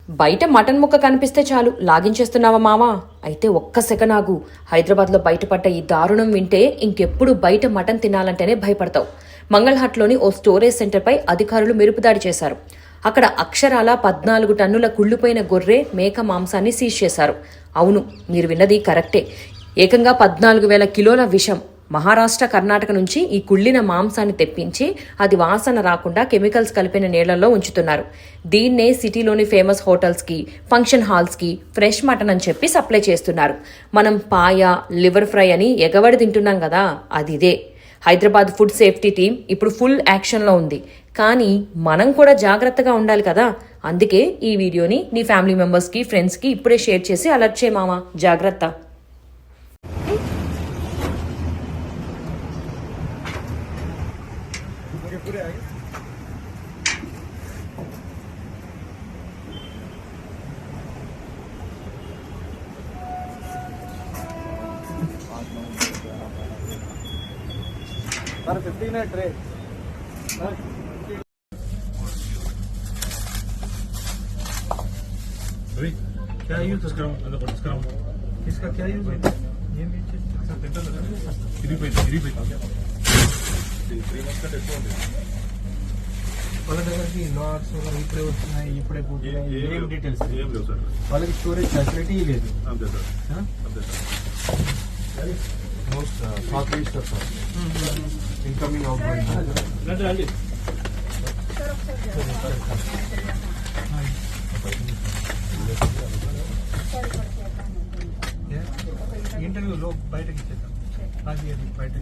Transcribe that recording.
బయట మటన్ ముక్క కనిపిస్తే చాలు లాగించేస్తున్నావా మావా? అయితే ఒక్క సెకండ్ ఆగు. హైదరాబాద్లో బయటపడ్డ ఈ దారుణం వింటే ఇంకెప్పుడు బయట మటన్ తినాలంటేనే భయపడతావు. మంగళహాట్లోని ఓ స్టోరేజ్ సెంటర్పై అధికారులు మెరుపుదాడి చేశారు. అక్కడ అక్షరాల 14 టన్నుల కుళ్ళిపోయిన గొర్రె మేక మాంసాన్ని సీజ్ చేశారు. అవును, మీరు విన్నది కరెక్టే. ఏకంగా 14,000 కిలోల విషం. మహారాష్ట్ర, కర్ణాటక నుంచి ఈ కుళ్ళిన మాంసాన్ని తెప్పించి అది వాసన రాకుండా కెమికల్స్ కలిపిన నీళ్లలో ఉంచుతున్నారు. దీన్నే సిటీలోని ఫేమస్ హోటల్స్కి, ఫంక్షన్ హాల్స్కి ఫ్రెష్ మటన్ అని చెప్పి సప్లై చేస్తున్నారు. మనం పాయ, లివర్ ఫ్రై అని ఎగవడి తింటున్నాం కదా, అది ఇదే. హైదరాబాద్ ఫుడ్ సేఫ్టీ టీం ఇప్పుడు ఫుల్ యాక్షన్లో ఉంది. కానీ మనం కూడా జాగ్రత్తగా ఉండాలి కదా. అందుకే ఈ వీడియోని నీ ఫ్యామిలీ మెంబర్స్కి, ఫ్రెండ్స్కి ఇప్పుడే షేర్ చేసి అలర్ట్ చేయి మామ. జాగ్రత్త. सर 15 है ट्रे सर। अभी क्या यूज इसका क्या यूज है? ये వాళ్ళ దగ్గరికి లాట్స్ ఇప్పుడే వస్తున్నాయి, ఇప్పుడే పోతున్నాయి, ఏం డీటెయిల్స్ ఏం లేవు సార్. వాళ్ళకి స్టోరేజ్ ఫెసిలిటీ లేదు. అంతే సార్, అంతే sir. Most short list sir, incoming out going ఇంటర్వ్యూలో బయటకి ఇచ్చేద్దాం. అది బయట